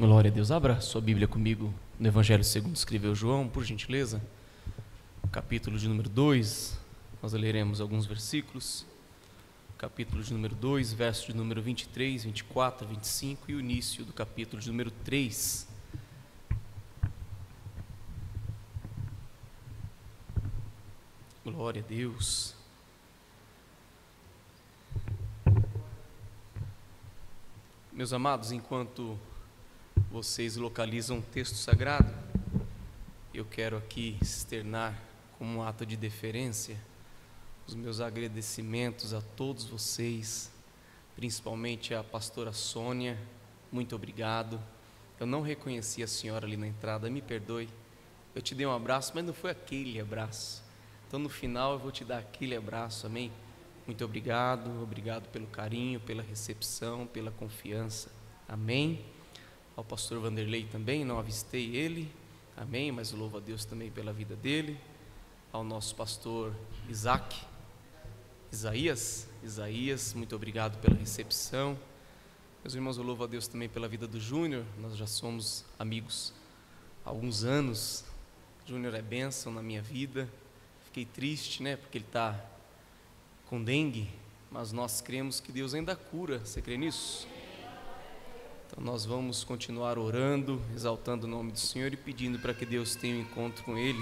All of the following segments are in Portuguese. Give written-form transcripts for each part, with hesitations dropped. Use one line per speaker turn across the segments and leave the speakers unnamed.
Glória a Deus. Abra sua Bíblia comigo no Evangelho segundo escreveu João, por gentileza. Capítulo de número 2, nós leremos alguns versículos. Capítulo de número 2, verso de número 23, 24, 25 e o início do capítulo de número 3. Glória a Deus. Meus amados, enquanto vocês localizam o texto sagrado, eu quero aqui externar como um ato de deferência os meus agradecimentos a todos vocês, principalmente a pastora Sônia. Muito obrigado. Eu não reconheci a senhora ali na entrada, me perdoe. Eu te dei um abraço, mas não foi aquele abraço. Então no final eu vou te dar aquele abraço, amém? Muito obrigado, obrigado pelo carinho, pela recepção, pela confiança, amém? Ao pastor Vanderlei também, não avistei ele, amém? Mas louvo a Deus também pela vida dele. Ao nosso pastor Isaías, muito obrigado pela recepção. Meus irmãos, eu louvo a Deus também pela vida do Júnior. Nós já somos amigos há alguns anos. Júnior é bênção na minha vida. Fiquei triste, né, porque ele está com dengue, mas nós cremos que Deus ainda cura. Você crê nisso? Então nós vamos continuar orando, exaltando o nome do Senhor e pedindo para que Deus tenha um encontro com Ele.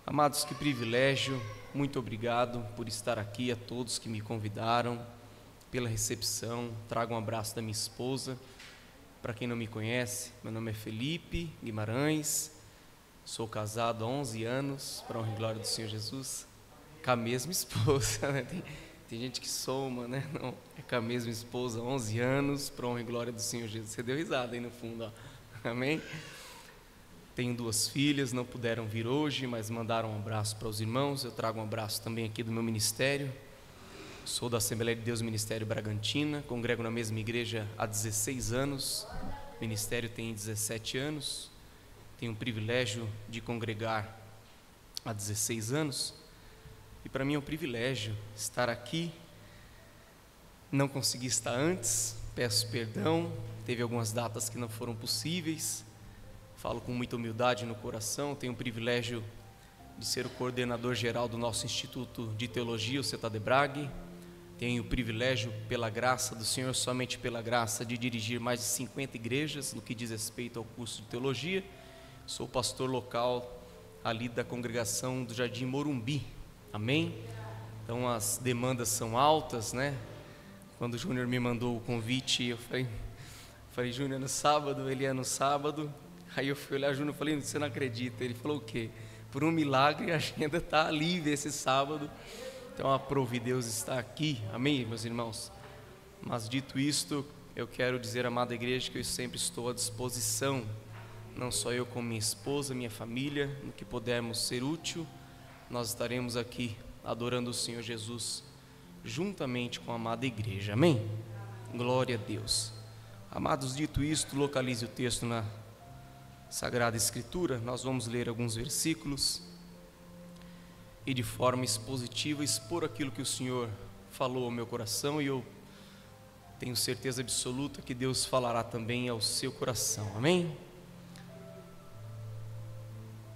Amados, que privilégio, muito obrigado por estar aqui, a todos que me convidaram, pela recepção. Trago um abraço da minha esposa. Para quem não me conhece, meu nome é Felipe Guimarães, sou casado há 11 anos, para a honra e glória do Senhor Jesus, com a mesma esposa, né? Tem gente que soma, né? Não, é com a mesma esposa, 11 anos, para a honra e glória do Senhor Jesus. Você deu risada aí no fundo, ó. Amém? Tenho 2 filhas, não puderam vir hoje, mas mandaram um abraço para os irmãos. Eu trago um abraço também aqui do meu ministério. Sou da Assembleia de Deus Ministério Bragantina, congrego na mesma igreja há 16 anos, o ministério tem 17 anos. Tenho o privilégio de congregar há 16 anos. E para mim é um privilégio estar aqui. Não consegui estar antes, peço perdão, teve algumas datas que não foram possíveis. Falo com muita humildade no coração. Tenho o privilégio de ser o coordenador geral do nosso Instituto de Teologia, o CETADEBRAG. Tenho o privilégio, pela graça do Senhor, somente pela graça, de dirigir mais de 50 igrejas no que diz respeito ao curso de teologia. Sou pastor local ali da congregação do Jardim Morumbi. Amém? Então as demandas são altas, né? Quando o Júnior me mandou o convite, eu falei, Júnior, no sábado, ele é no sábado. Aí eu fui olhar o Júnior e falei, você não acredita? Ele falou o quê? Por um milagre a agenda está livre esse sábado. Então aprove Deus estar aqui, amém, meus irmãos? Mas dito isto, eu quero dizer, amada igreja, que eu sempre estou à disposição, não só eu como minha esposa, minha família, no que pudermos ser útil. Nós estaremos aqui adorando o Senhor Jesus juntamente com a amada igreja, amém? Glória a Deus. Amados, dito isto, localize o texto na Sagrada Escritura. Nós vamos ler alguns versículos e de forma expositiva expor aquilo que o Senhor falou ao meu coração, e eu tenho certeza absoluta que Deus falará também ao seu coração, amém?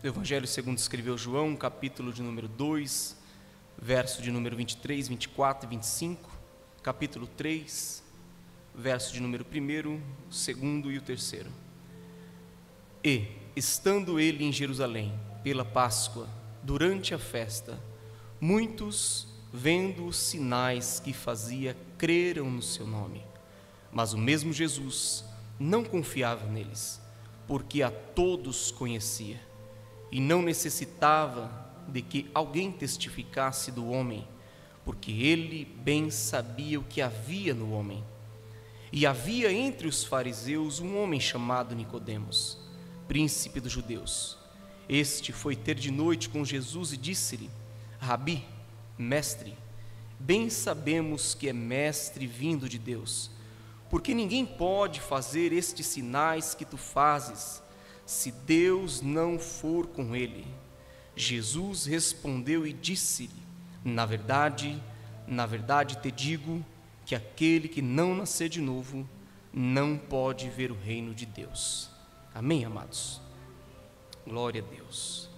Evangelho segundo escreveu João, capítulo de número 2, verso de número 23, 24 e 25, capítulo 3, verso de número 1, 2 e o 3. E, estando ele em Jerusalém, pela Páscoa, durante a festa, muitos, vendo os sinais que fazia, creram no seu nome. Mas o mesmo Jesus não confiava neles, porque a todos conhecia, e não necessitava de que alguém testificasse do homem, porque ele bem sabia o que havia no homem. E havia entre os fariseus um homem chamado Nicodemos, príncipe dos judeus. Este foi ter de noite com Jesus e disse-lhe, Rabi, mestre, bem sabemos que é mestre vindo de Deus, porque ninguém pode fazer estes sinais que tu fazes, se Deus não for com ele. Jesus respondeu e disse-lhe, na verdade te digo, que aquele que não nascer de novo não pode ver o reino de Deus. Amém, amados? Glória a Deus.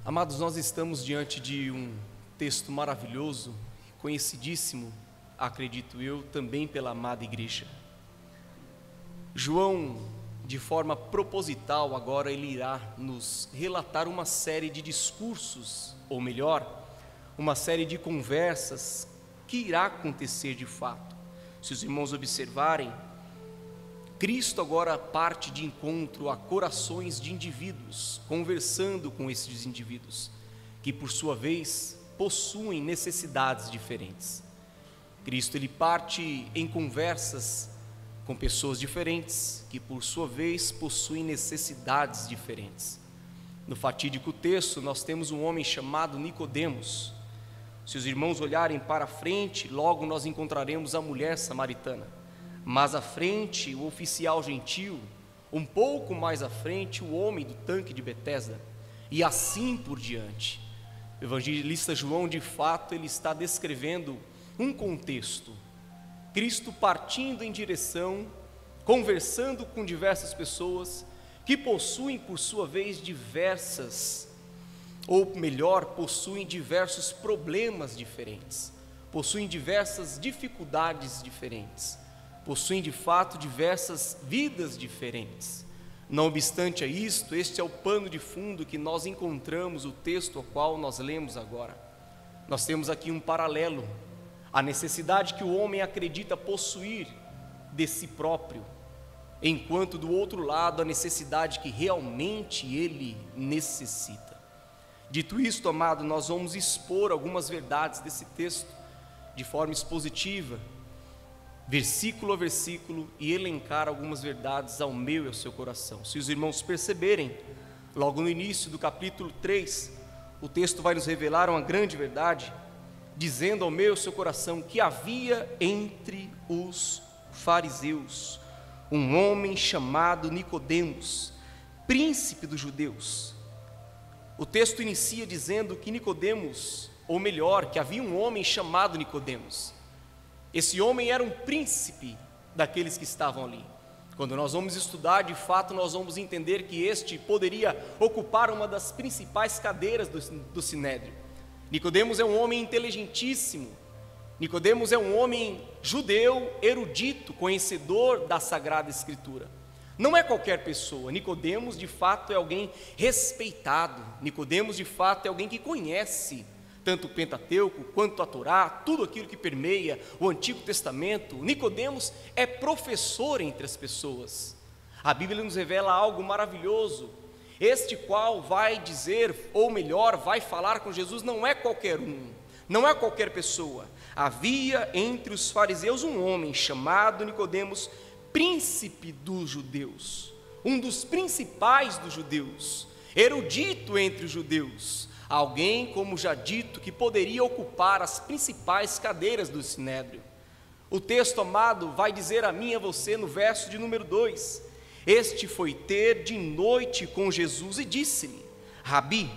Amados, nós estamos diante de um texto maravilhoso, conhecidíssimo, acredito eu, também pela amada igreja. João, de forma proposital, agora ele irá nos relatar uma série de discursos, ou melhor, uma série de conversas que irá acontecer de fato. Se os irmãos observarem, Cristo agora parte de encontro a corações de indivíduos, conversando com esses indivíduos, que por sua vez possuem necessidades diferentes. Cristo ele parte em conversas com pessoas diferentes, que por sua vez possuem necessidades diferentes. No fatídico texto nós temos um homem chamado Nicodemos. Se os irmãos olharem para frente, logo nós encontraremos a mulher samaritana. Mais à frente, o oficial gentil, um pouco mais à frente, o homem do tanque de Betesda, e assim por diante. O evangelista João, de fato, ele está descrevendo um contexto. Cristo partindo em direção, conversando com diversas pessoas, que possuem, por sua vez, possuem diversos problemas diferentes, possuem diversas dificuldades diferentes, possuem de fato diversas vidas diferentes. Não obstante a isto, este é o pano de fundo que nós encontramos o texto ao qual nós lemos agora. Nós temos aqui um paralelo, a necessidade que o homem acredita possuir de si próprio, enquanto do outro lado a necessidade que realmente ele necessita. Dito isto, amado, nós vamos expor algumas verdades desse texto de forma expositiva, versículo a versículo, e elencar algumas verdades ao meu e ao seu coração. Se os irmãos perceberem, logo no início do capítulo 3, o texto vai nos revelar uma grande verdade, dizendo ao meu e ao seu coração que havia entre os fariseus um homem chamado Nicodemos, príncipe dos judeus. O texto inicia dizendo que Nicodemos, ou melhor, que havia um homem chamado Nicodemos. Esse homem era um príncipe daqueles que estavam ali. Quando nós vamos estudar, de fato, nós vamos entender que este poderia ocupar uma das principais cadeiras do Sinédrio. Nicodemos é um homem inteligentíssimo. Nicodemos é um homem judeu, erudito, conhecedor da Sagrada Escritura. Não é qualquer pessoa. Nicodemos, de fato, é alguém respeitado. Nicodemos, de fato, é alguém que conhece tanto o Pentateuco quanto a Torá, tudo aquilo que permeia o Antigo Testamento. Nicodemos é professor entre as pessoas. A Bíblia nos revela algo maravilhoso. Este qual vai dizer, ou melhor, vai falar com Jesus, não é qualquer um, não é qualquer pessoa. Havia entre os fariseus um homem chamado Nicodemos, príncipe dos judeus, um dos principais dos judeus, erudito entre os judeus, alguém, como já dito, que poderia ocupar as principais cadeiras do Sinédrio. O texto, amado, vai dizer a mim e a você no verso de número 2, este foi ter de noite com Jesus e disse-lhe, Rabi,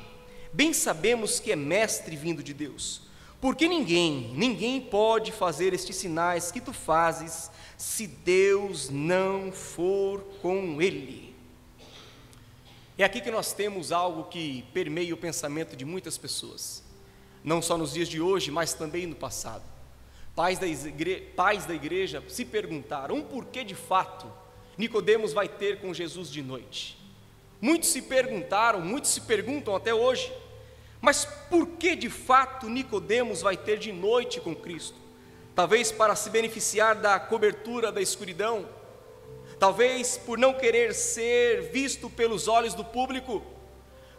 bem sabemos que é mestre vindo de Deus, porque ninguém pode fazer estes sinais que tu fazes, se Deus não for com ele. É aqui que nós temos algo que permeia o pensamento de muitas pessoas, não só nos dias de hoje, mas também no passado. Pais da igreja se perguntaram por que de fato Nicodemos vai ter com Jesus de noite. Muitos se perguntaram, muitos se perguntam até hoje, mas por que de fato Nicodemos vai ter de noite com Cristo? Talvez para se beneficiar da cobertura da escuridão, talvez por não querer ser visto pelos olhos do público,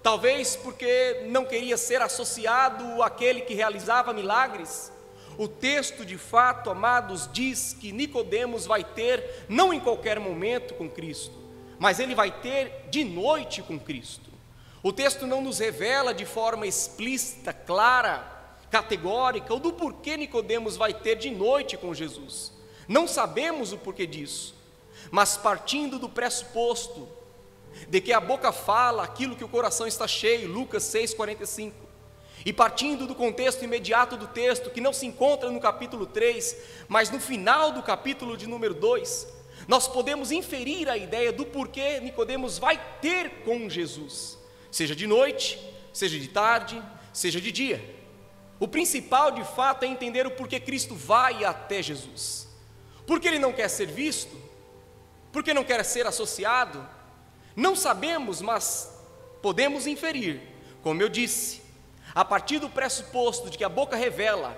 talvez porque não queria ser associado àquele que realizava milagres. O texto, de fato, amados, diz que Nicodemos vai ter, não em qualquer momento com Cristo, mas ele vai ter de noite com Cristo. O texto não nos revela de forma explícita, clara, categórica, o do porquê Nicodemos vai ter de noite com Jesus. Não sabemos o porquê disso, mas partindo do pressuposto de que a boca fala aquilo que o coração está cheio, Lucas 6,45, E partindo do contexto imediato do texto, que não se encontra no capítulo 3, mas no final do capítulo de número 2, nós podemos inferir a ideia do porquê Nicodemos vai ter com Jesus, seja de noite, seja de tarde, seja de dia. O principal de fato é entender o porquê Cristo vai até Jesus. Porque ele não quer ser visto? Porque não quer ser associado? Não sabemos, mas podemos inferir, como eu disse, a partir do pressuposto de que a boca revela,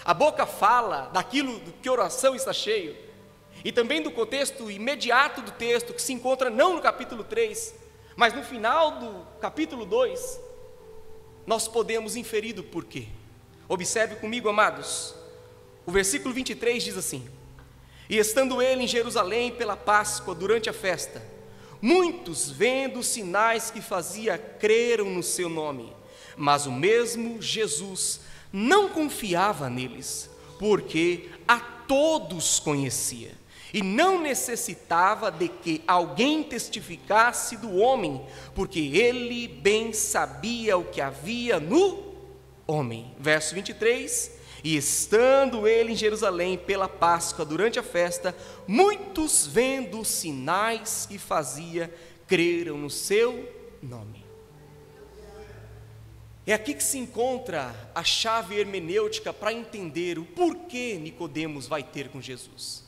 a boca fala daquilo do que a oração está cheio, e também do contexto imediato do texto, que se encontra não no capítulo 3, mas no final do capítulo 2, nós podemos inferir do porquê. Observe comigo, amados, o versículo 23 diz assim: e estando ele em Jerusalém pela Páscoa, durante a festa, muitos, vendo os sinais que fazia, creram no seu nome. Mas o mesmo Jesus não confiava neles, porque a todos conhecia, e não necessitava de que alguém testificasse do homem, porque ele bem sabia o que havia no homem. Verso 23, e estando ele em Jerusalém pela Páscoa, durante a festa, muitos, vendo os sinais que fazia, creram no seu nome. É aqui que se encontra a chave hermenêutica para entender o porquê Nicodemos vai ter com Jesus.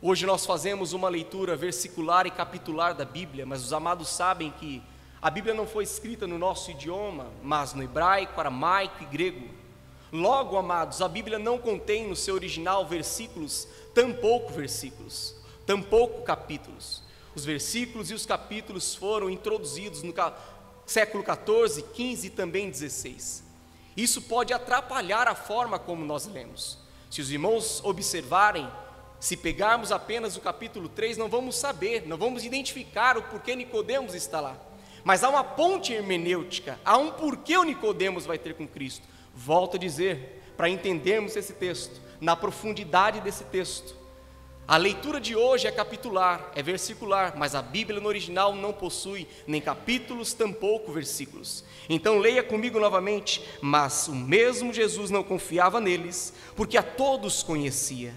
Hoje nós fazemos uma leitura versicular e capitular da Bíblia, mas os amados sabem que a Bíblia não foi escrita no nosso idioma, mas no hebraico, aramaico e grego. Logo, amados, a Bíblia não contém no seu original versículos, tampouco capítulos. Os versículos e os capítulos foram introduzidos no século 14, 15 e também 16. Isso pode atrapalhar a forma como nós lemos. Se os irmãos observarem, se pegarmos apenas o capítulo 3, não vamos saber, não vamos identificar o porquê Nicodemos está lá. Mas há uma ponte hermenêutica, há um porquê o Nicodemos vai ter com Cristo. Volto a dizer, para entendermos esse texto, na profundidade desse texto, a leitura de hoje é capitular, é versicular, mas a Bíblia no original não possui nem capítulos, tampouco versículos. Então leia comigo novamente: mas o mesmo Jesus não confiava neles, porque a todos conhecia,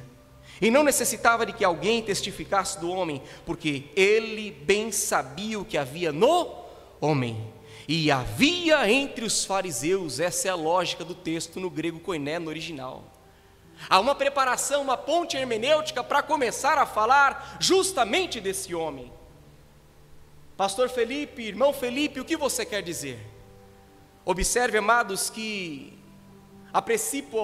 e não necessitava de que alguém testificasse do homem, porque ele bem sabia o que havia no homem. E havia entre os fariseus, essa é a lógica do texto no grego koiné, no original. Há uma preparação, uma ponte hermenêutica para começar a falar justamente desse homem. Pastor Felipe, irmão Felipe, o que você quer dizer? Observe, amados, que a princípio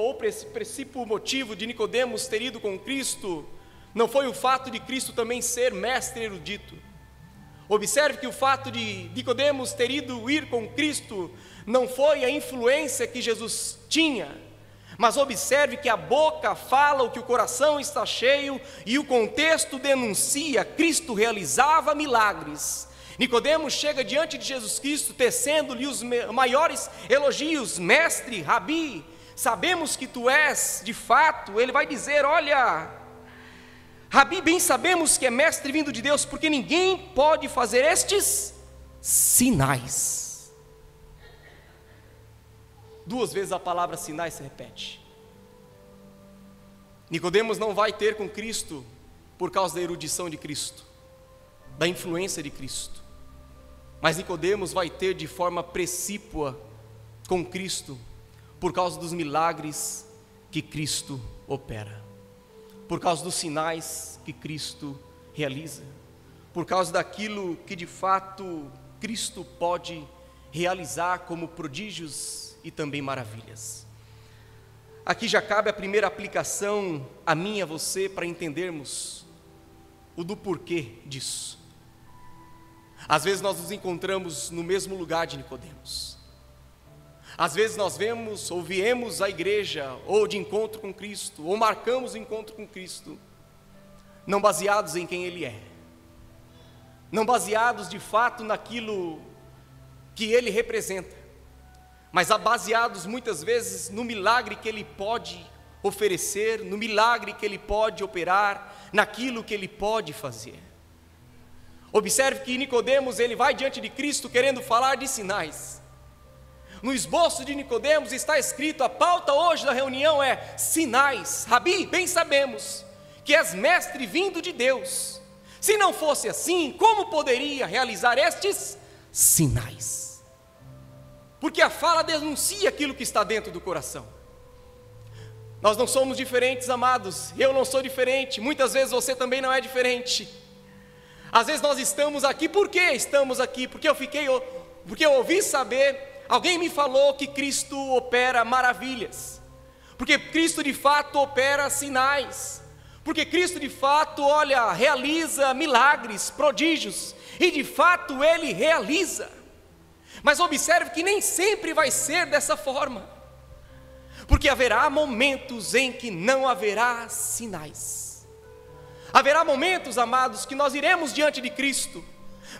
motivo de Nicodemos ter ido com Cristo não foi o fato de Cristo também ser mestre erudito. Observe que o fato de Nicodemos ter ir com Cristo não foi a influência que Jesus tinha, mas observe que a boca fala o que o coração está cheio, e o contexto denuncia: Cristo realizava milagres. Nicodemos chega diante de Jesus Cristo, tecendo-lhe os maiores elogios: mestre, rabi, sabemos que tu és, de fato. Ele vai dizer: olha, rabi, bem sabemos que é mestre vindo de Deus, porque ninguém pode fazer estes sinais. Duas vezes a palavra sinais se repete. Nicodemos não vai ter com Cristo por causa da erudição de Cristo, da influência de Cristo, mas Nicodemos vai ter de forma precípua com Cristo por causa dos milagres que Cristo opera, por causa dos sinais que Cristo realiza, por causa daquilo que de fato Cristo pode realizar como prodígios e também maravilhas. Aqui já cabe a primeira aplicação a mim e a você para entendermos o do porquê disso. Às vezes nós nos encontramos no mesmo lugar de Nicodemos. Às vezes nós vemos ou viemos à igreja ou de encontro com Cristo, ou marcamos o encontro com Cristo, não baseados em quem Ele é, não baseados de fato naquilo que Ele representa, mas baseados muitas vezes no milagre que Ele pode oferecer, no milagre que Ele pode operar, naquilo que Ele pode fazer. Observe que Nicodemos, ele vai diante de Cristo querendo falar de sinais. No esboço de Nicodemos está escrito: a pauta hoje da reunião é sinais. Rabi, bem sabemos que és mestre vindo de Deus. Se não fosse assim, como poderia realizar estes sinais? Porque a fala denuncia aquilo que está dentro do coração. Nós não somos diferentes, amados. Eu não sou diferente. Muitas vezes você também não é diferente. Às vezes nós estamos aqui. Por que estamos aqui? Porque eu ouvi saber, alguém me falou que Cristo opera maravilhas. Porque Cristo de fato opera sinais. Porque Cristo de fato, realiza milagres, prodígios. E de fato Ele realiza. Mas observe que nem sempre vai ser dessa forma. Porque haverá momentos em que não haverá sinais. Haverá momentos, amados, que nós iremos diante de Cristo,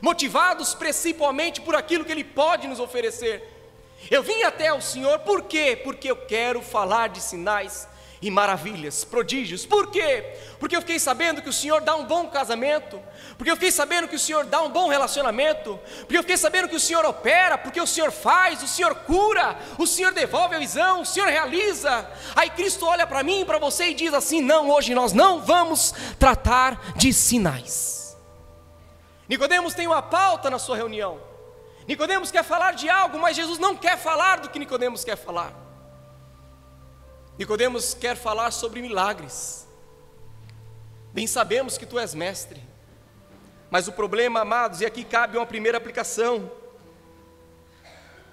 motivados principalmente por aquilo que Ele pode nos oferecer. Eu vim até o Senhor, por quê? Porque eu quero falar de sinais e maravilhas, prodígios. Por quê? Porque eu fiquei sabendo que o Senhor dá um bom casamento, porque eu fiquei sabendo que o Senhor dá um bom relacionamento, porque eu fiquei sabendo que o Senhor opera, porque o Senhor faz, o Senhor cura, o Senhor devolve a visão, o Senhor realiza. Aí Cristo olha para mim e para você e diz assim: não, hoje nós não vamos tratar de sinais. Nicodemos tem uma pauta na sua reunião. Nicodemos quer falar de algo, mas Jesus não quer falar do que Nicodemos quer falar. Nicodemos quer falar sobre milagres. Bem sabemos que tu és mestre. Mas o problema, amados, e aqui cabe uma primeira aplicação.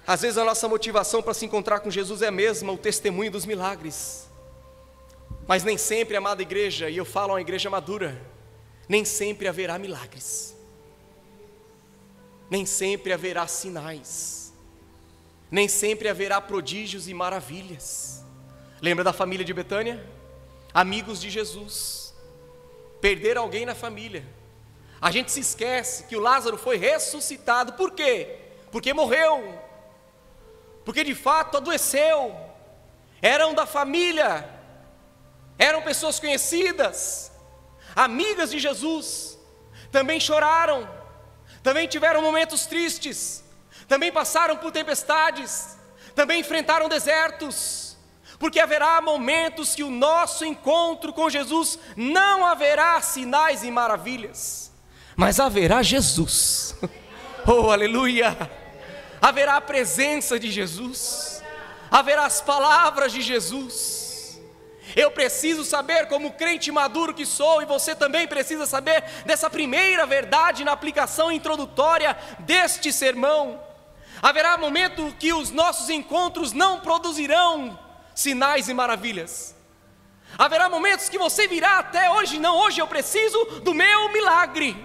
Às vezes a nossa motivação para se encontrar com Jesus é a mesma, o testemunho dos milagres. Mas nem sempre, amada igreja, e eu falo a uma igreja madura, nem sempre haverá milagres. Nem sempre haverá sinais. Nem sempre haverá prodígios e maravilhas. Lembra da família de Betânia? Amigos de Jesus. Perderam alguém na família. A gente se esquece que o Lázaro foi ressuscitado. Por quê? Porque morreu. Porque de fato adoeceu. Eram da família. Eram pessoas conhecidas. Amigas de Jesus. Também choraram. Também tiveram momentos tristes. Também passaram por tempestades. Também enfrentaram desertos. Porque haverá momentos que o nosso encontro com Jesus não haverá sinais e maravilhas, mas haverá Jesus. Oh, aleluia! Haverá a presença de Jesus, haverá as palavras de Jesus. Eu preciso saber, como crente maduro que sou, e você também precisa saber dessa primeira verdade na aplicação introdutória deste sermão. Haverá momento que os nossos encontros não produzirão sinais e maravilhas. Haverá momentos que você virá até hoje: não, hoje eu preciso do meu milagre.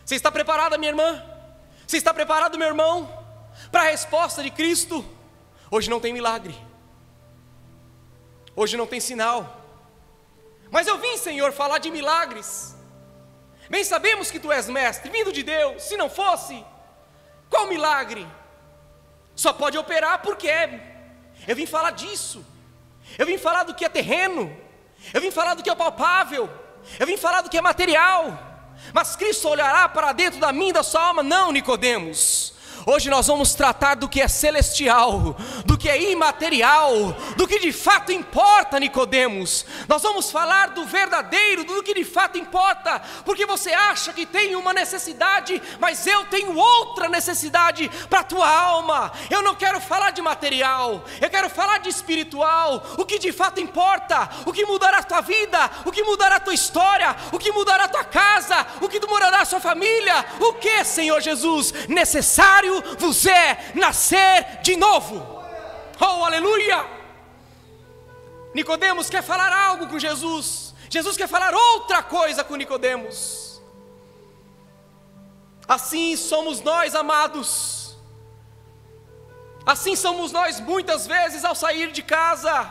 Você está preparada, minha irmã? Você está preparado, meu irmão, para a resposta de Cristo? Hoje não tem milagre. Hoje não tem sinal. Mas eu vim, Senhor, falar de milagres. Bem sabemos que Tu és mestre, vindo de Deus. Se não fosse, qual milagre? Só pode operar porque é. Eu vim falar disso. Eu vim falar do que é terreno. Eu vim falar do que é palpável. Eu vim falar do que é material. Mas Cristo olhará para dentro da minha e da sua alma. Não, Nicodemos. Hoje nós vamos tratar do que é celestial, do que é imaterial, do que de fato importa, Nicodemos. Nós vamos falar do verdadeiro, do que de fato importa, porque você acha que tem uma necessidade, mas eu tenho outra necessidade para a tua alma. Eu não quero falar de material, eu quero falar de espiritual, o que de fato importa, o que mudará a tua vida, o que mudará a tua história, o que mudará a tua casa, o que demorará a sua família. O que, Senhor Jesus? Necessário vos é nascer de novo. Oh, aleluia! Nicodemos quer falar algo com Jesus. Jesus quer falar outra coisa com Nicodemos. Assim somos nós, amados. Assim somos nós muitas vezes ao sair de casa.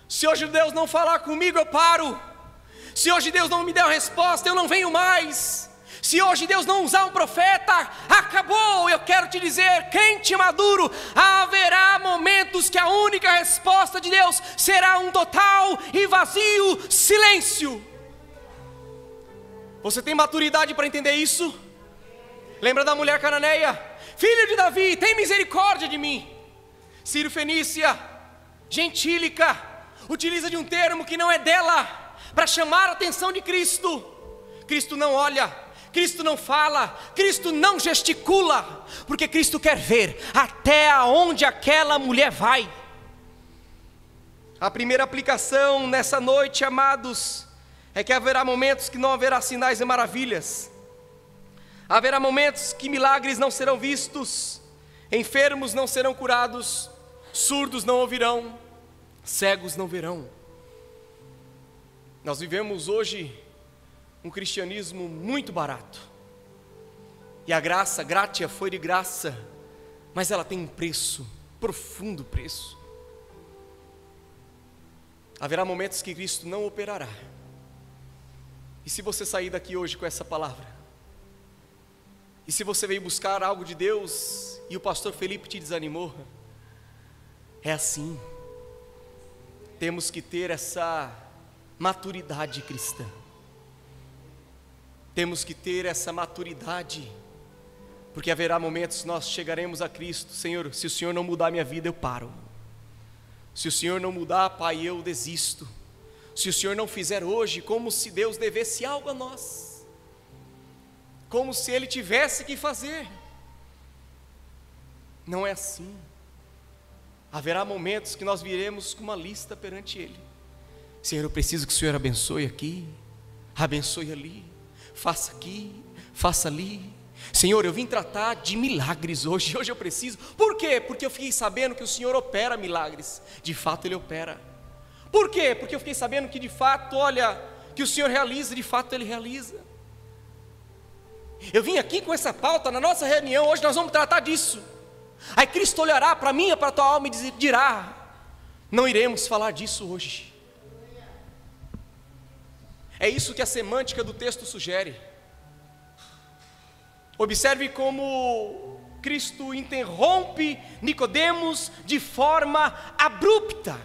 Se hoje Deus não falar comigo, eu paro. Se hoje Deus não me der uma resposta, eu não venho mais. Se hoje Deus não usar um profeta, acabou. Eu quero te dizer, crente maduro, haverá momentos que a única resposta de Deus será um total e vazio silêncio. Você tem maturidade para entender isso? Lembra da mulher cananeia? Filho de Davi, tem misericórdia de mim. Ciro Fenícia, gentílica, utiliza de um termo que não é dela, para chamar a atenção de Cristo. Cristo não olha, Cristo não fala, Cristo não gesticula, porque Cristo quer ver até aonde aquela mulher vai. A primeira aplicação nessa noite, amados, é que haverá momentos que não haverá sinais e maravilhas. Haverá momentos que milagres não serão vistos, enfermos não serão curados, surdos não ouvirão, cegos não verão. Nós vivemos hoje um cristianismo muito barato, e a graça, gratia foi de graça, mas ela tem um preço, profundo preço. Haverá momentos que Cristo não operará, e se você sair daqui hoje com essa palavra, e se você veio buscar algo de Deus, e o pastor Felipe te desanimou, é assim. Temos que ter essa maturidade cristã, temos que ter essa maturidade, porque haverá momentos que nós chegaremos a Cristo: Senhor, se o Senhor não mudar a minha vida, eu paro. Se o Senhor não mudar, Pai, eu desisto. Se o Senhor não fizer hoje, como se Deus devesse algo a nós, como se Ele tivesse que fazer. Não é assim. Haverá momentos que nós viremos com uma lista perante Ele: Senhor, eu preciso que o Senhor abençoe aqui, abençoe ali, faça aqui, faça ali. Senhor, eu vim tratar de milagres hoje eu preciso. Por quê? Porque eu fiquei sabendo que o Senhor opera milagres. De fato Ele opera. Por quê? Porque eu fiquei sabendo que de fato, olha, que o Senhor realiza, de fato Ele realiza. Eu vim aqui com essa pauta, na nossa reunião hoje nós vamos tratar disso. Aí Cristo olhará para mim e para a tua alma e dirá: não iremos falar disso hoje. É isso que a semântica do texto sugere. Observe como Cristo interrompe Nicodemos de forma abrupta.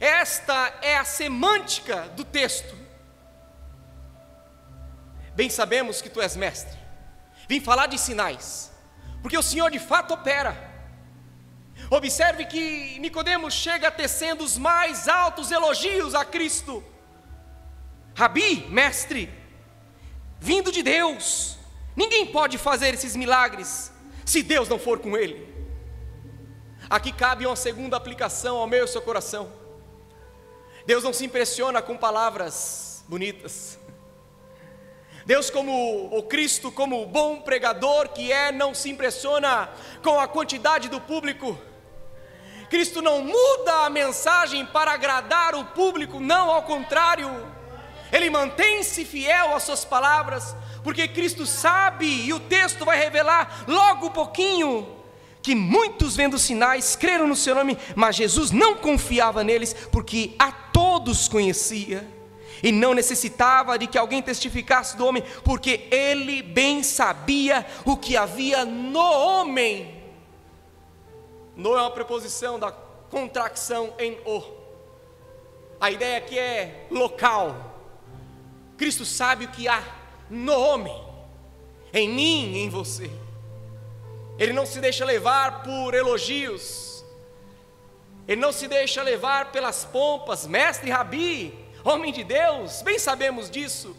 Esta é a semântica do texto. Bem sabemos que tu és mestre. Vim falar de sinais, porque o Senhor de fato opera. Observe que Nicodemos chega tecendo os mais altos elogios a Cristo. Rabi, mestre, vindo de Deus, ninguém pode fazer esses milagres se Deus não for com ele. Aqui cabe uma segunda aplicação ao meu e ao seu coração. Deus não se impressiona com palavras bonitas. Deus, como o Cristo, como o bom pregador que é, não se impressiona com a quantidade do público. Cristo não muda a mensagem para agradar o público, não, ao contrário. Ele mantém-se fiel às suas palavras, porque Cristo sabe, e o texto vai revelar logo um pouquinho, que muitos vendo sinais creram no seu nome, mas Jesus não confiava neles, porque a todos conhecia, e não necessitava de que alguém testificasse do homem, porque ele bem sabia o que havia no homem. No é uma preposição da contracção em o. A ideia aqui é local. Cristo sabe o que há no homem, em mim e em você. Ele não se deixa levar por elogios, ele não se deixa levar pelas pompas. Mestre, rabi, homem de Deus, bem sabemos disso.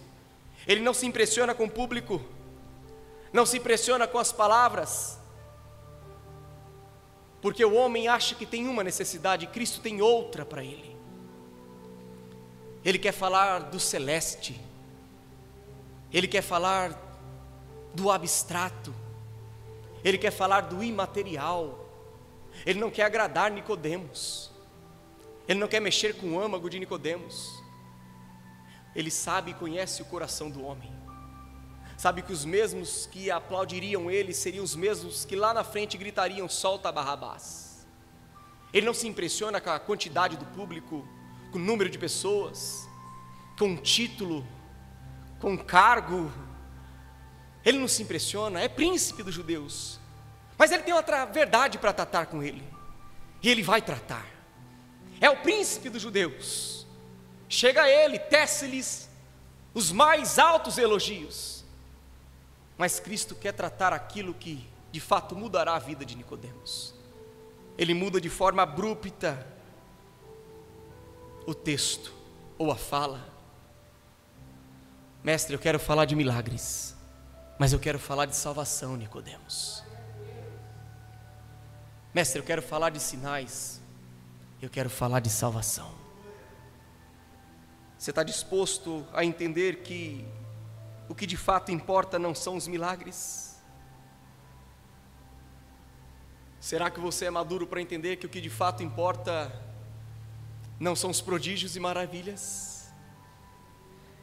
Ele não se impressiona com o público, não se impressiona com as palavras, porque o homem acha que tem uma necessidade, Cristo tem outra para ele. Ele quer falar do celeste, ele quer falar do abstrato, ele quer falar do imaterial. Ele não quer agradar Nicodemos, ele não quer mexer com o âmago de Nicodemos. Ele sabe e conhece o coração do homem, sabe que os mesmos que aplaudiriam ele seriam os mesmos que lá na frente gritariam: solta Barrabás. Ele não se impressiona com a quantidade do público, com o número de pessoas, com o título, com cargo. Ele não se impressiona, é príncipe dos judeus, mas ele tem outra verdade para tratar com ele, e ele vai tratar. É o príncipe dos judeus, chega a ele, tece-lhes os mais altos elogios, mas Cristo quer tratar aquilo que de fato mudará a vida de Nicodemos. ele muda de forma abrupta o texto ou a fala. Mestre, eu quero falar de milagres, mas eu quero falar de salvação, Nicodemos. Mestre, eu quero falar de sinais, eu quero falar de salvação. Você está disposto a entender que o que de fato importa não são os milagres? Será que você é maduro para entender que o que de fato importa não são os prodígios e maravilhas?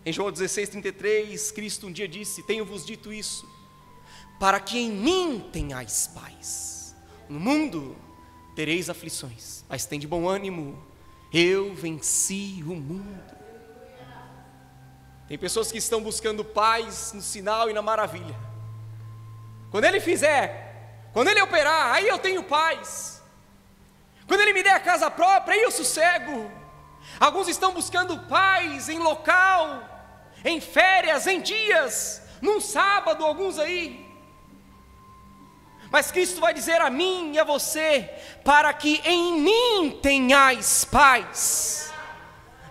Em João 16:33, Cristo um dia disse: tenho-vos dito isso, para que em mim tenhais paz. No mundo tereis aflições, mas tem de bom ânimo, eu venci o mundo. Tem pessoas que estão buscando paz no sinal e na maravilha. Quando Ele fizer, quando Ele operar, aí eu tenho paz. Quando Ele me der a casa própria, aí eu sossego. Alguns estão buscando paz em local, em férias, em dias, num sábado, alguns aí. Mas Cristo vai dizer a mim e a você, para que em mim tenhais paz.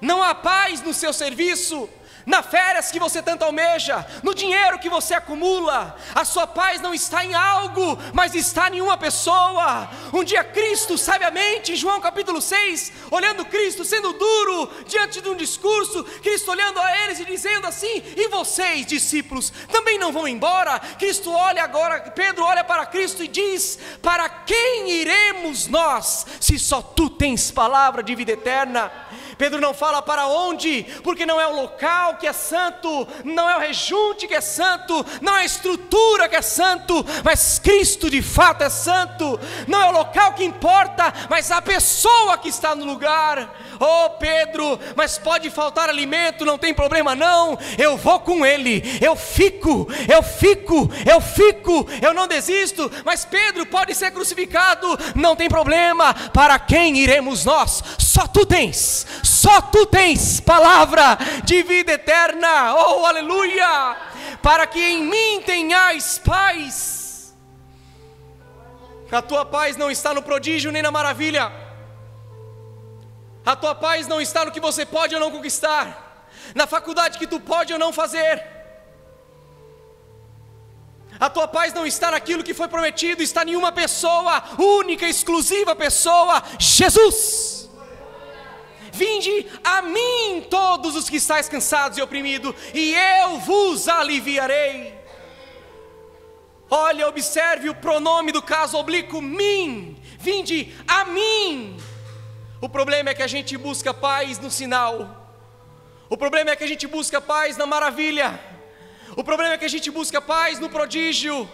Não há paz no seu serviço, na férias que você tanto almeja, no dinheiro que você acumula. A sua paz não está em algo, mas está em uma pessoa. Um dia Cristo, sabiamente, em João capítulo 6, olhando Cristo sendo duro diante de um discurso, Cristo olhando a eles e dizendo assim: e vocês, discípulos, também não vão embora? Cristo olha agora, Pedro olha para Cristo e diz: para quem iremos nós, se só tu tens palavra de vida eterna? Pedro não fala para onde, porque não é o local que é santo, não é o rejunte que é santo, não é a estrutura que é santo, mas Cristo de fato é santo. Não é o local que importa, mas a pessoa que está no lugar. Oh Pedro, mas pode faltar alimento, não tem problema não, eu vou com Ele, eu fico, eu não desisto. Mas Pedro pode ser crucificado, não tem problema, para quem iremos nós? Só tu tens palavra de vida eterna. Oh aleluia, para que em mim tenhais paz. A tua paz não está no prodígio nem na maravilha. A tua paz não está no que você pode ou não conquistar, na faculdade que tu pode ou não fazer. A tua paz não está naquilo que foi prometido, está em uma pessoa, única, exclusiva pessoa, Jesus. Vinde a mim todos os que estáis cansados e oprimidos, e eu vos aliviarei. Olha, observe o pronome do caso oblíquo, mim. Vinde a mim. O problema é que a gente busca paz no sinal. O problema é que a gente busca paz na maravilha. O problema é que a gente busca paz no prodígio.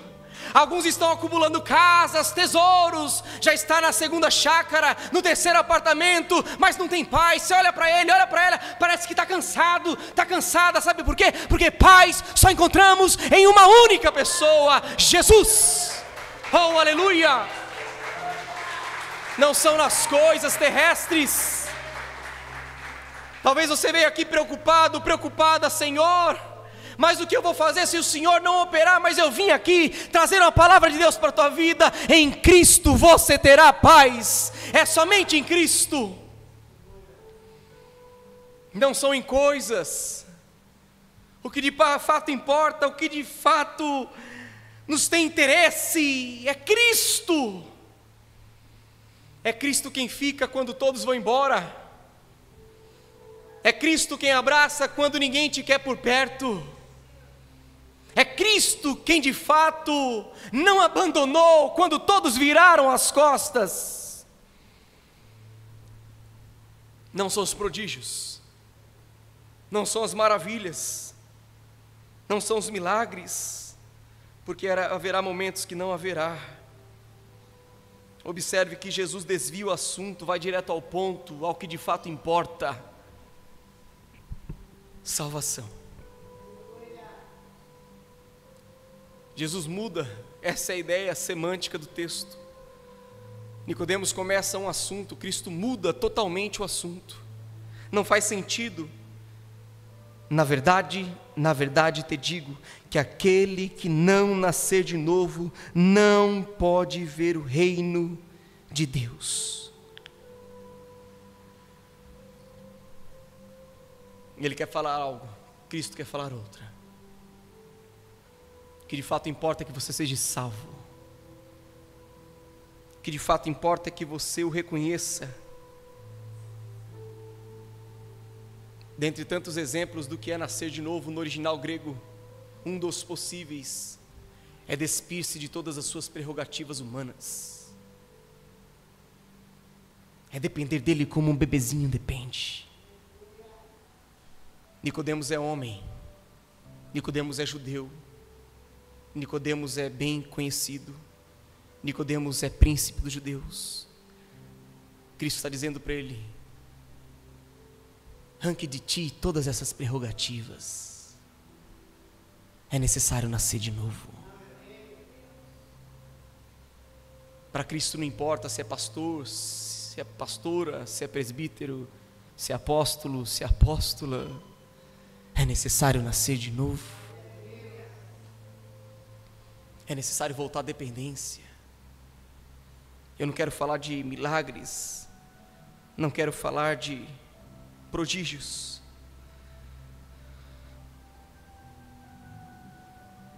Alguns estão acumulando casas, tesouros, já está na segunda chácara, no terceiro apartamento, mas não tem paz. Você olha para ele, olha para ela, parece que está cansado, está cansada. Sabe por quê? Porque paz só encontramos em uma única pessoa, Jesus. Oh aleluia. Não são nas coisas terrestres. Talvez você veja aqui preocupada, Senhor, mas o que eu vou fazer se o Senhor não operar? Mas eu vim aqui trazer uma palavra de Deus para a tua vida. Em Cristo você terá paz. É somente em Cristo. Não são em coisas. O que de fato importa, o que de fato nos tem interesse é Cristo. É Cristo quem fica quando todos vão embora. É Cristo quem abraça quando ninguém te quer por perto. É Cristo quem de fato não abandonou quando todos viraram as costas. Não são os prodígios, não são as maravilhas, não são os milagres, porque haverá momentos que não haverá. Observe que Jesus desvia o assunto, vai direto ao ponto, ao que de fato importa: salvação. Jesus muda, essa é a ideia semântica do texto. Nicodemos começa um assunto, Cristo muda totalmente o assunto. Não faz sentido. Na verdade te digo, que aquele que não nascer de novo, não pode ver o reino de Deus. Ele quer falar algo, Cristo quer falar outra. O que de fato importa é que você seja salvo. O que de fato importa é que você o reconheça. Dentre tantos exemplos do que é nascer de novo, no original grego, um dos possíveis é despir-se de todas as suas prerrogativas humanas. É depender dele como um bebezinho depende. Nicodemos é homem, Nicodemos é judeu, Nicodemos é bem conhecido, Nicodemos é príncipe dos judeus. Cristo está dizendo para ele: arranque de ti todas essas prerrogativas. É necessário nascer de novo. Para Cristo não importa se é pastor, se é pastora, se é presbítero, se é apóstolo, se é apóstola. É necessário nascer de novo. É necessário voltar à dependência. Eu não quero falar de milagres, não quero falar de prodígios.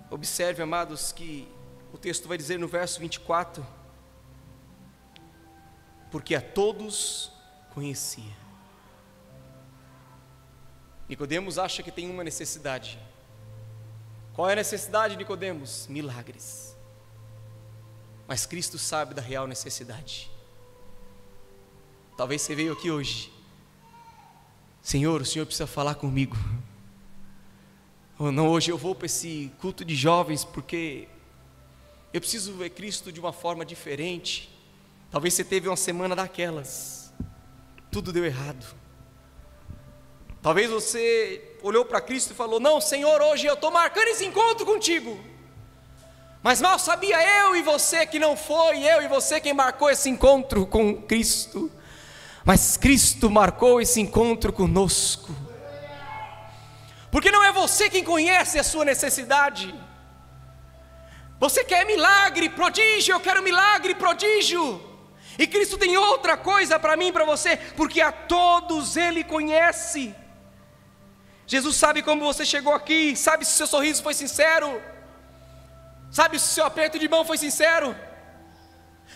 Observe, amados, que o texto vai dizer no verso 24: porque a todos conhecia. Nicodemos acha que tem uma necessidade. Qual é a necessidade, Nicodemos? Milagres. Mas Cristo sabe da real necessidade. Talvez você veio aqui hoje: Senhor, o Senhor precisa falar comigo. Ou não, hoje eu vou para esse culto de jovens porque eu preciso ver Cristo de uma forma diferente. Talvez você teve uma semana daquelas, tudo deu errado. Talvez você olhou para Cristo e falou: não, Senhor, hoje eu estou marcando esse encontro contigo. Mas mal sabia eu e você que não foi eu e você quem marcou esse encontro com Cristo. Mas Cristo marcou esse encontro conosco. Porque não é você quem conhece a sua necessidade. Você quer milagre, prodígio, eu quero milagre, prodígio. E Cristo tem outra coisa para mim e para você, porque a todos Ele conhece. Jesus sabe como você chegou aqui, sabe se o seu sorriso foi sincero, sabe se o seu aperto de mão foi sincero.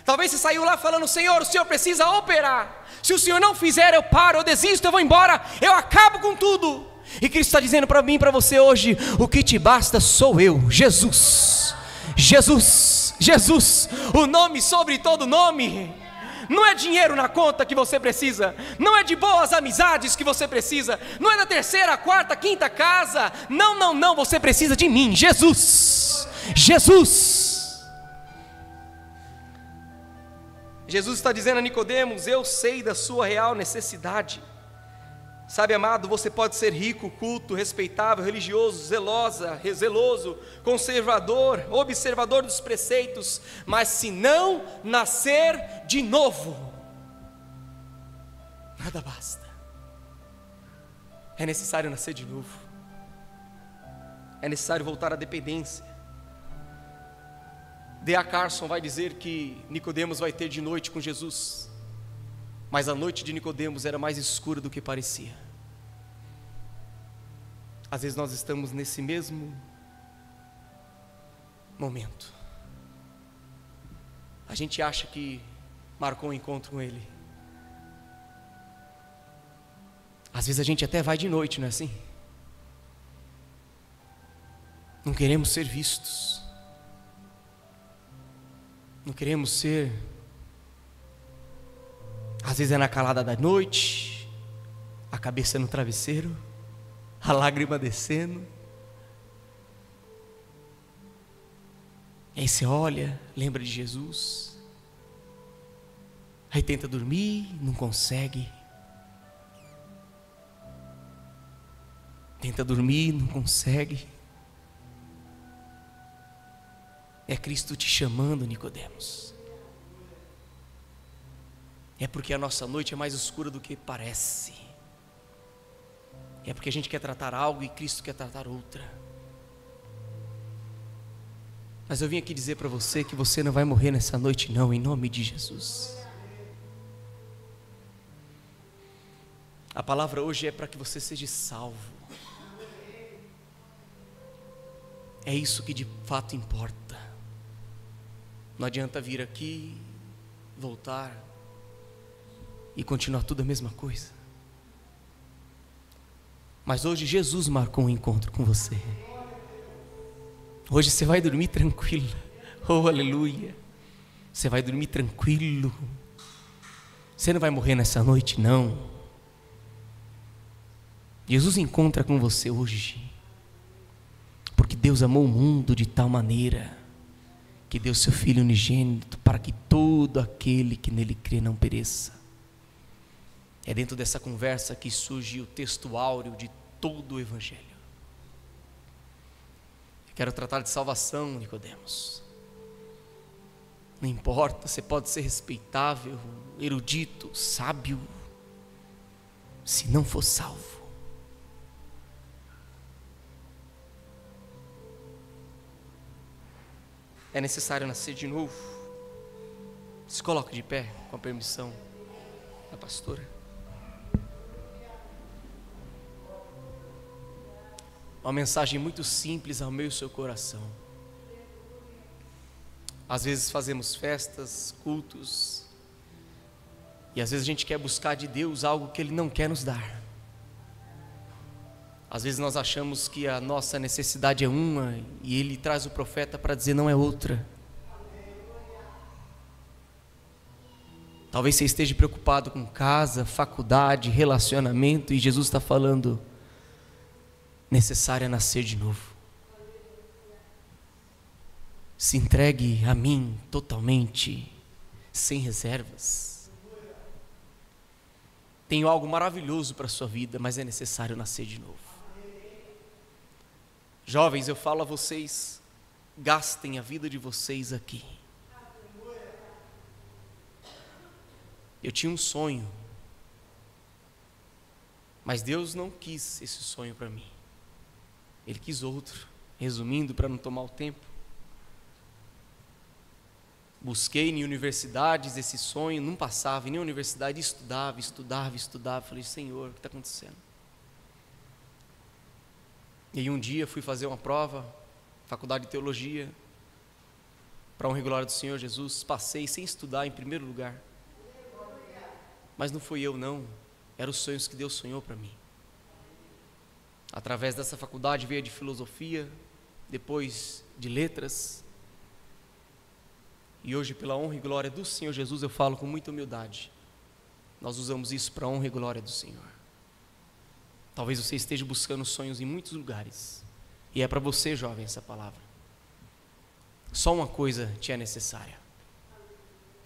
Talvez você saiu lá falando: Senhor, o Senhor precisa operar. Se o Senhor não fizer, eu paro, eu desisto, eu vou embora, eu acabo com tudo. E Cristo está dizendo para mim e para você hoje: o que te basta sou eu, Jesus. Jesus, Jesus, o nome sobre todo nome. Não é dinheiro na conta que você precisa, não é de boas amizades que você precisa, não é da terceira, quarta, quinta casa. Não, não, não, você precisa de mim, Jesus. Jesus. Jesus está dizendo a Nicodemos: eu sei da sua real necessidade. Sabe, amado, você pode ser rico, culto, respeitável, religioso, zeloso, conservador, observador dos preceitos, mas se não nascer de novo, nada basta. É necessário nascer de novo. É necessário voltar à dependência. D.A. Carson vai dizer que Nicodemos vai ter de noite com Jesus, mas a noite de Nicodemos era mais escura do que parecia. Às vezes nós estamos nesse mesmo momento. A gente acha que marcou um encontro com Ele. Às vezes a gente até vai de noite, não é assim? Não queremos ser vistos. Não queremos ser... Às vezes é na calada da noite, a cabeça no travesseiro, a lágrima descendo. E aí você olha, lembra de Jesus. Aí tenta dormir, não consegue. Tenta dormir, não consegue. É Cristo te chamando, Nicodemos. É porque a nossa noite é mais escura do que parece. É porque a gente quer tratar algo e Cristo quer tratar outra. Mas eu vim aqui dizer para você que você não vai morrer nessa noite não, em nome de Jesus. A palavra hoje é para que você seja salvo. É isso que de fato importa. Não adianta vir aqui, voltar e continuar tudo a mesma coisa. Mas hoje Jesus marcou um encontro com você. Hoje você vai dormir tranquilo. Oh, aleluia. Você vai dormir tranquilo. Você não vai morrer nessa noite, não. Jesus encontra com você hoje. Porque Deus amou o mundo de tal maneira que deu seu Filho unigênito para que todo aquele que nele crê não pereça. É dentro dessa conversa que surge o texto áureo de todo o Evangelho. Eu quero tratar de salvação, Nicodemos. Não importa, você pode ser respeitável, erudito, sábio, se não for salvo. É necessário nascer de novo. Se coloque de pé, com a permissão da pastora. Uma mensagem muito simples ao meu e seu coração. Às vezes fazemos festas, cultos, e às vezes a gente quer buscar de Deus algo que Ele não quer nos dar. Às vezes nós achamos que a nossa necessidade é uma, e Ele traz o profeta para dizer não é outra. Talvez você esteja preocupado com casa, faculdade, relacionamento, e Jesus está falando, necessário é nascer de novo. Se entregue a mim totalmente, sem reservas. Tenho algo maravilhoso para a sua vida, mas é necessário nascer de novo. Jovens, eu falo a vocês, gastem a vida de vocês aqui. Eu tinha um sonho, mas Deus não quis esse sonho para mim. Ele quis outro. Resumindo, para não tomar o tempo, busquei em universidades esse sonho, não passava em nenhuma universidade, estudava. Falei, Senhor, o que está acontecendo? E aí um dia fui fazer uma prova, faculdade de teologia, para honra e glória do Senhor Jesus, passei sem estudar em primeiro lugar. Mas não fui eu não, eram os sonhos que Deus sonhou para mim. Através dessa faculdade veio de filosofia, depois de letras, e hoje pela honra e glória do Senhor Jesus eu falo com muita humildade, nós usamos isso para a honra e glória do Senhor. Talvez você esteja buscando sonhos em muitos lugares, e é para você, jovem, essa palavra. Só uma coisa te é necessária: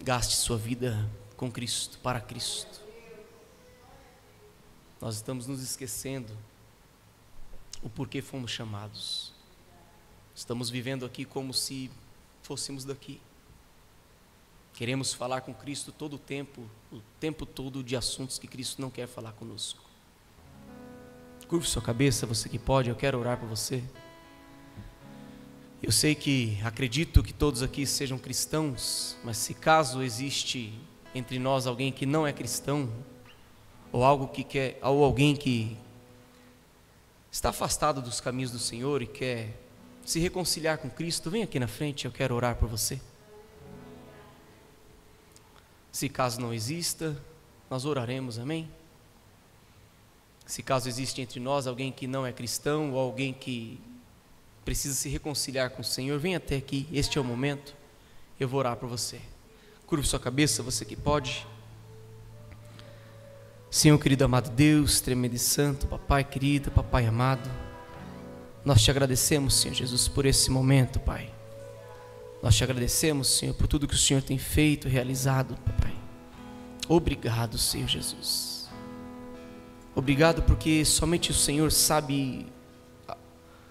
gaste sua vida com Cristo, para Cristo. Nós estamos nos esquecendo o porquê fomos chamados. Estamos vivendo aqui como se fôssemos daqui. Queremos falar com Cristo todo o tempo todo de assuntos que Cristo não quer falar conosco. Curve sua cabeça, você que pode, eu quero orar por você. Eu sei que, acredito que todos aqui sejam cristãos, mas se caso existe entre nós alguém que não é cristão, ou alguém que está afastado dos caminhos do Senhor e quer se reconciliar com Cristo, vem aqui na frente, eu quero orar por você. Se caso não exista, nós oraremos, amém? Se caso existe entre nós alguém que não é cristão, ou alguém que precisa se reconciliar com o Senhor, vem até aqui, este é o momento, eu vou orar por você. Curve sua cabeça, você que pode. Senhor querido, amado Deus, tremendo e santo, papai querido, papai amado, nós te agradecemos, Senhor Jesus, por esse momento, Pai. Nós te agradecemos, Senhor, por tudo que o Senhor tem feito, realizado, papai. Obrigado, Senhor Jesus. Obrigado porque somente o Senhor sabe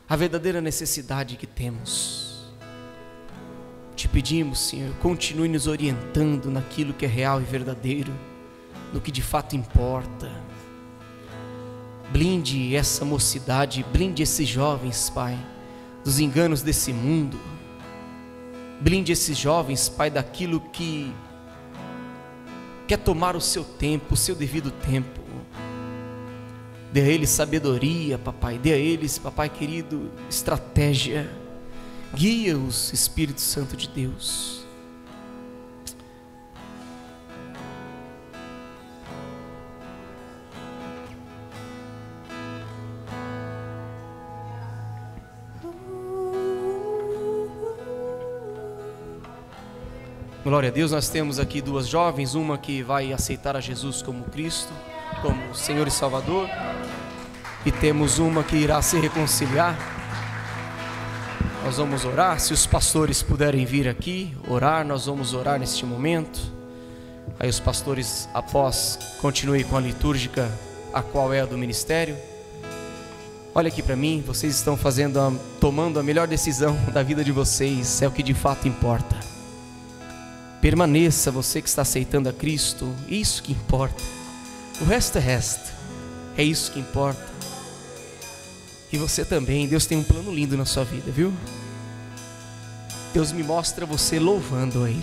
a verdadeira necessidade que temos. Te pedimos, Senhor, continue nos orientando naquilo que é real e verdadeiro, no que de fato importa. Blinde essa mocidade, blinde esses jovens, Pai, dos enganos desse mundo. Blinde esses jovens, Pai, daquilo que quer tomar o seu tempo, o seu devido tempo. Dê a eles sabedoria, papai. Dê a eles, papai querido, estratégia. Guia-os, Espírito Santo de Deus. Glória a Deus, nós temos aqui duas jovens, uma que vai aceitar a Jesus como Cristo, como Senhor e Salvador, e temos uma que irá se reconciliar. Nós vamos orar, se os pastores puderem vir aqui, orar, nós vamos orar neste momento. Aí os pastores, após, continuem com a litúrgica, a qual é a do ministério. Olha aqui para mim, vocês estão tomando a melhor decisão da vida de vocês, é o que de fato importa. Permaneça, você que está aceitando a Cristo, isso que importa. O resto é resto, é isso que importa. E você também, Deus tem um plano lindo na sua vida, viu? Deus me mostra você louvando a Ele.